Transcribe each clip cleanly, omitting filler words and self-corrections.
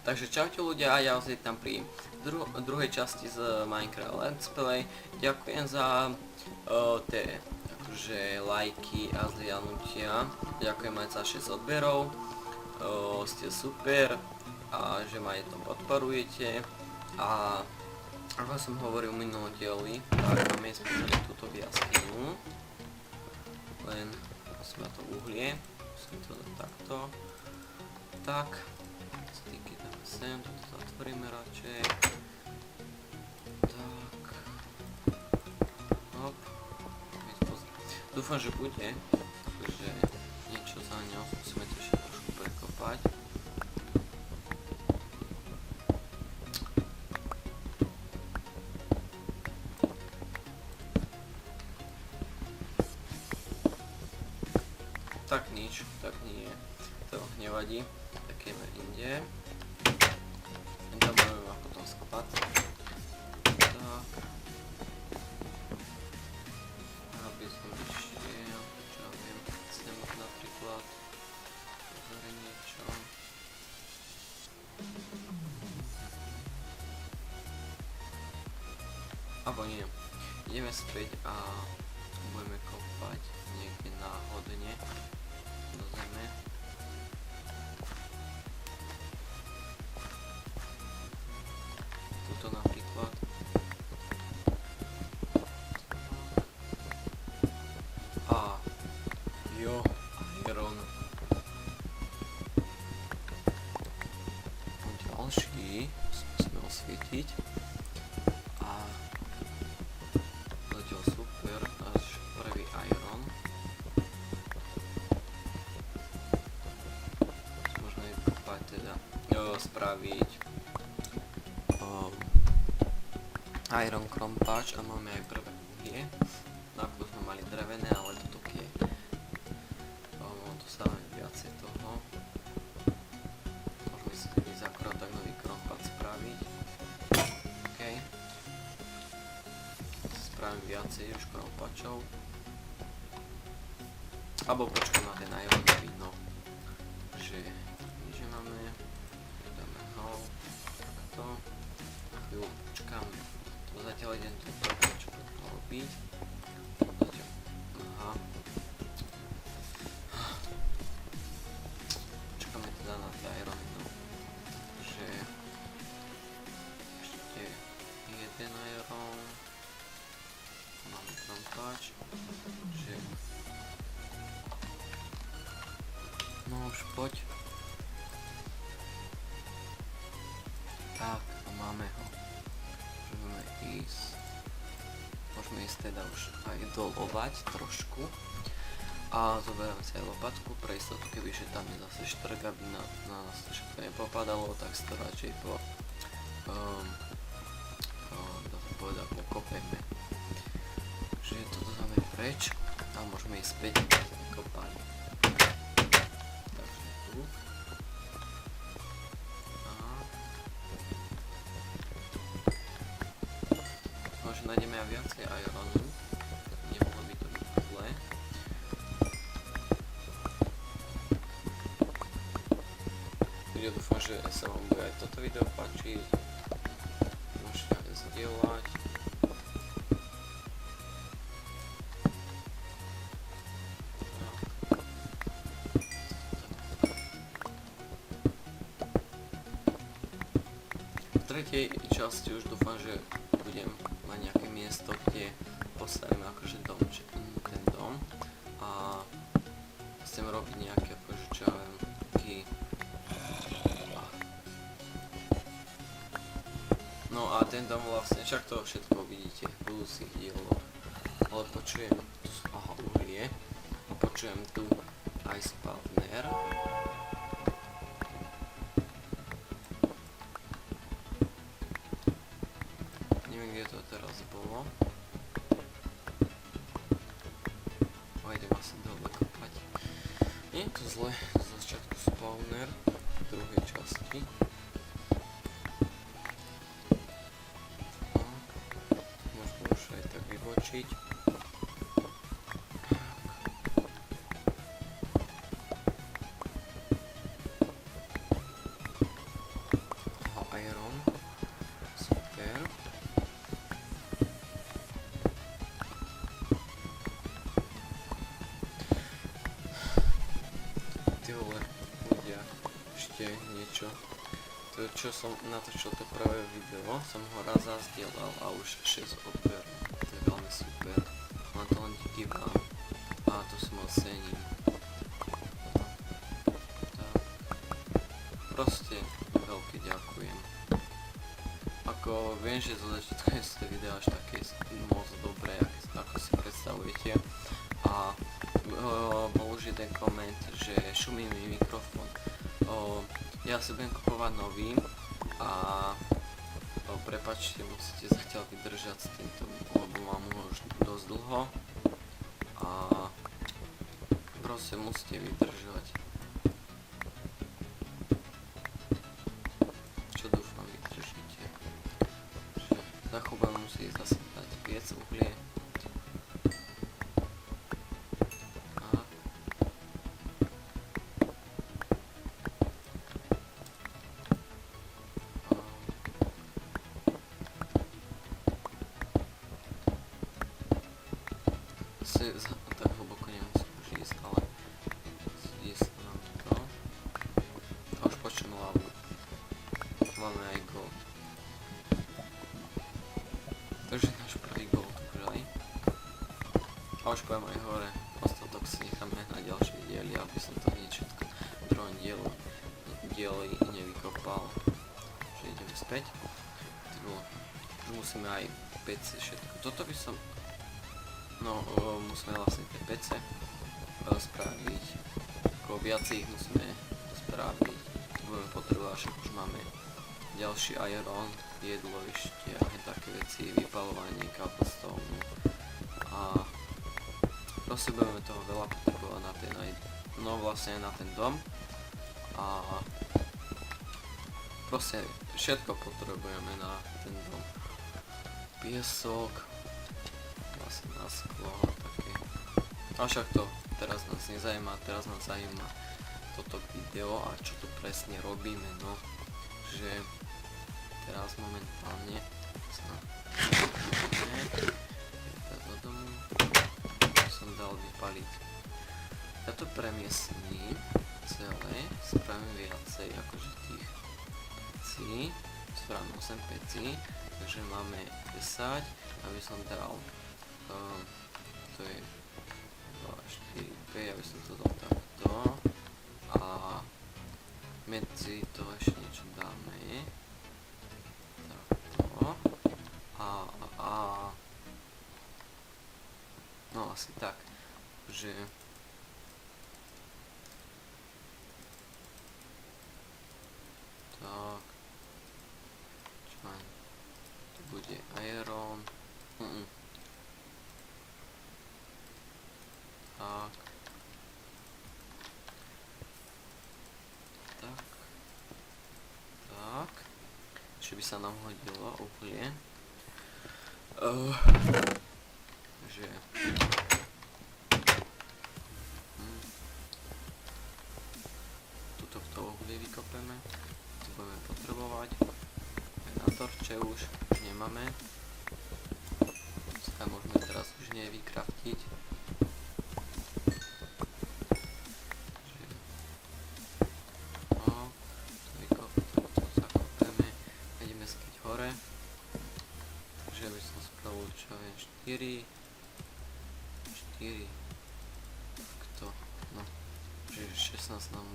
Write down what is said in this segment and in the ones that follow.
Takže čaute ľudia, ja vás vítam pri druhej časti z Minecraft Let's Play. Ďakujem za tie akože lajky a zdieľnutia. Ďakujem aj za 6 odberov. Ste super a že ma je to podporujete. A ako som hovoril v minulom dieli, tak máme spomínať túto jaskyňu. Len musíme to uhlie. Musím to dať takto. Tak. Styky dáme sem, toto zatvoríme radšej. Tak. Hop. Dúfam, že bude. Takže niečo za ňou. Musíme to ešte trošku prekopať. Tak nič, tak nie. To nevadí. Takíme inde. Tam budeme a potom skopať. Tak. Aby som išiel, čo ja viem, sem napríklad pozrie niečo. Abo nie. Ideme späť a budeme kopať niekde náhodne do zeme. Tuto napríklad. A jo, iron. Ďalší musíme osvietiť. A zatiaľ super, až prvý iron. Môžeme vykopať teda, spraviť iron krompáč a máme aj prvé uhlie. Napríklad sme mali drevené, ale toto je. Dostávame viacej toho. Môžeme si ísť akorát tak nový krompáč spraviť. OK. Spravím viacej už krompáčov. Alebo počkám na ten iron, no. Takže máme. Dáme ho. Takto. Chvíľu počkáme. Zatiaľ idem tu čo robiť. Aha. Počkáme teda na iron, no. Že ešte jeden iron. Máme krompáč. Že no už poď. Tak, máme ho. Môžeme ísť teda už aj dolovať trošku a zoberiem si aj lopatku pre istotu, kebyže tam je zase štrk, aby na nás všetko nepopadalo, tak si to radšej pokopeme. Takže toto dáme preč a môžeme ísť späť kopať. Takže tu. Nájdeme aj viacej ironu, nemohlo by to byť zlé. Ja dúfam, že sa vám bude aj toto video páčiť. Môžete aj zdieľať. V tretej časti už dúfam, že budem mať nejaké miesto, kde postavím akože dom, ten dom a chcem robiť nejaké akože čo ja viem, taký no a ten dom vlastne, však to všetko vidíte v budúcich dieloch, ale počujem tu, aha, uhlie a počujem tu aj spawner. Kde to teraz bolo. Idem asi dole kopať. Nie je to zle, z začiatku spawner v druhej časti. Možno už aj tak vybočiť. čo? To čo som natočil to prvé video, som ho raz zazdieľal a už 6 odber. To je veľmi super. Na to len díky vám. A to si moc cením. Tak. Proste veľké ďakujem. Ako viem, že zo začiatku sú tie videá až také moc dobré, ako si predstavujete. A bol už jeden koment, že šumí mi mikrofón. Ja si budem kupovať nový a prepáčte, musíte zatiaľ vydržať s týmto, lebo mám ho už dosť dlho a proste musíte vydržať. Čo dúfam vydržíte. Že za chvíľu musí zase dať viac uhlie. Tak hlboko nemusím už ísť, ale ísť nám to. A už počujem lavu. Máme aj gól. Takže náš prvý gól tu žali. A už poviem aj hore. Ostatok si necháme na ďalšie diely, aby som to hneď všetko v druhom dieli nevykopal. Takže ideme späť. Musíme aj PC všetko. Toto by som... No, musíme vlastne tie pece spraviť, ako viac ich musíme spraviť, budeme potrebovať, však už máme ďalší iron, jedlo ešte a také veci, vypalovanie, cobblestone a proste budeme toho veľa potrebovať na ten aj, no vlastne na ten dom a proste všetko potrebujeme na ten dom, piesok, na sklo a také. Avšak to teraz nás nezajíma, teraz nás zajíma toto video a čo tu presne robíme, no. Že teraz momentálne sa do domu som dal vypaliť. Ja to premiestním celé, spravím viacej akože tých pecí, spravím 8 pecí, takže máme 10, aby som dal to je 2, 4, 5, aby som to dal takto a medzi to ešte niečo dáme takto a no asi tak, že tak čo mám, to bude iron tak, či by sa nám hodilo uhlie, že tuto to uhlie vykopeme, to budeme potrebovať, aj na torče už nemáme, sa môžeme teraz už nevykraftiť. Takže by som spravil čo viem 4 takto, no, čiže 16 nám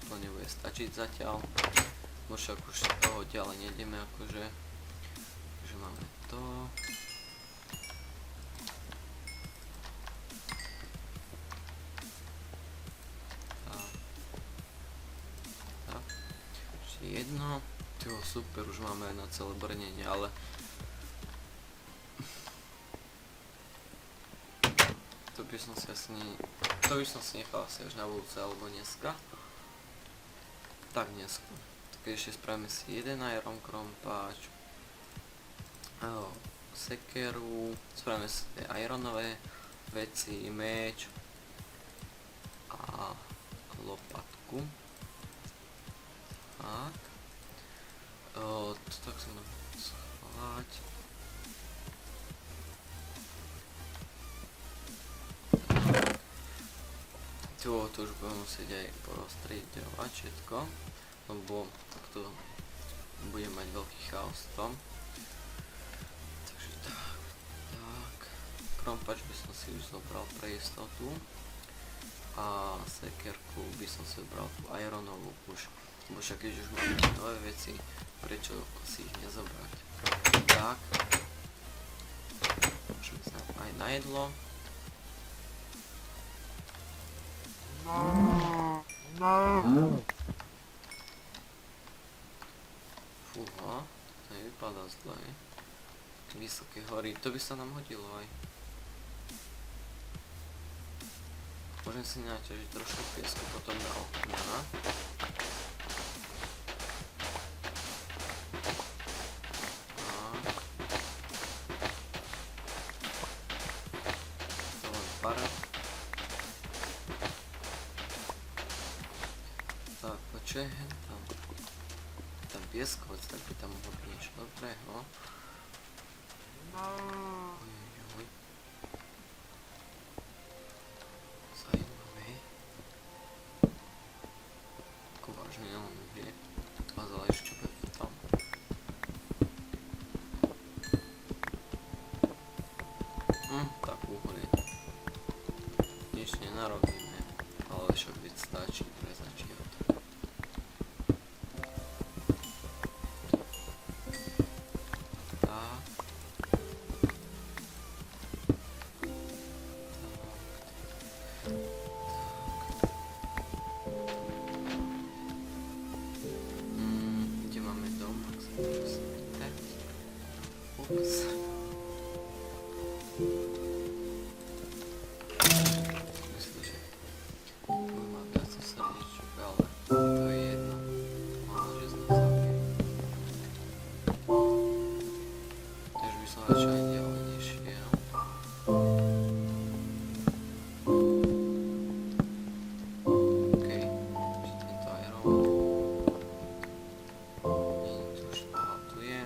to nebude stačiť zatiaľ, no však už toho ďalej nejdeme akože, takže máme to. Tak, ešte jedno. Super, už máme na celé brnenie, ale to by som si nechal asi až na budúce alebo dneska. Tak dneska. Tak ešte spravíme si jeden iron krompáč, sekeru, spravíme si tie ironové veci, meč a lopatku. Tak. To tak sa nám schovať. Tu už budem musieť aj poroztriedovať všetko. lebo takto budem mať veľký chaos v tom. Takže tak. Krompač by som si už zobral pre istotu. A sekerku by som si zobral tú ironovú už. Lebo však keď už máme nové veci, prečo si ich nezobrať. Tak. Môžeme sa aj na jedlo. Fúha, to nevypadá zle. Vysoké hory, to by sa nám hodilo aj. Môžem si naťažiť trošku piesku potom na okna. To len pár. Tak, počkaj, tam pieskovec, tak by tam mohlo byť niečo dobrého. Ojojoj. Zajímavé. Ako vážne len vie. A záleží, čo bude tam. Tak uhlie. Nič nenarobíme, ale však byť stačí pre začiatok. Kde máme dom? Ups. Myslím, že budem mať viac srdiečok, ale to je jedno. Mám že z nás zabije. Takže by som radšej aj ďalej nešiel. Okej, že tento aj rovno. Tu už toho tu je.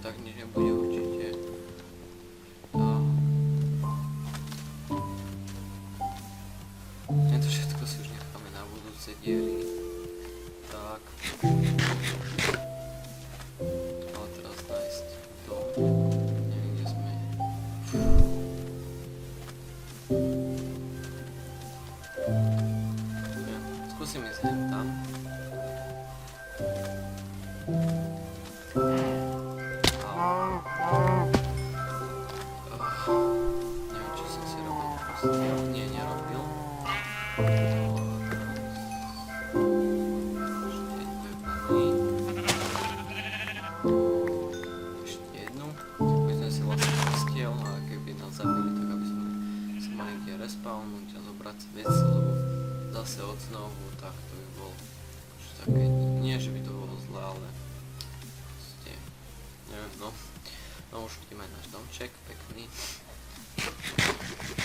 Tak nič nebude určite. To všetko si už necháme na budúce diely. Tak. Ale teraz nájsť to. Neviem, kde sme. Skúsim ísť sem tam. Neviem, čo som si robil proste. Nie, nerobil. Ešte jednu. Keď sme si vlastne postiel a keby nás zabili, tak aby sme sa mali kde respawnúť a zobrať si veci, lebo zase od znovu, tak to by bolo také, nie že by to bolo zle, ale proste, neviem, no. No už vidíme náš domček, pekný.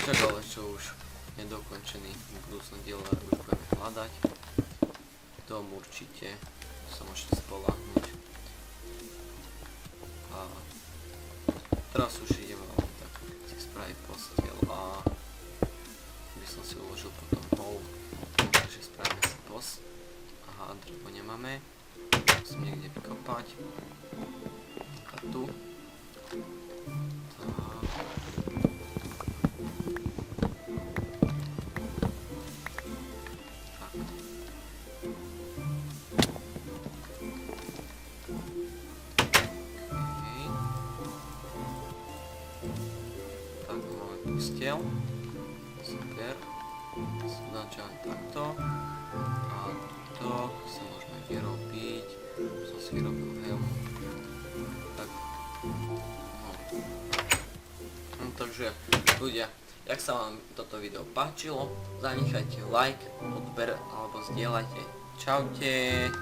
Tak ale čo už nedokončený, v budúcnom diele už budeme hľadať. Dom určite sa môžete spoľahnúť. A teraz už ideme len tak si spraviť postiel a by som si uložil potom hol. Takže spravíme si post. Aha, drevo nemáme. Musím niekde vykopať. A tu. Postiel. Super. Začali takto. A tuto si môžeme vyrobiť. Som si vyrobil helmu. Tak. No, takže ľudia, jak sa vám toto video páčilo, zanechajte like, odber alebo zdieľajte. Čaute.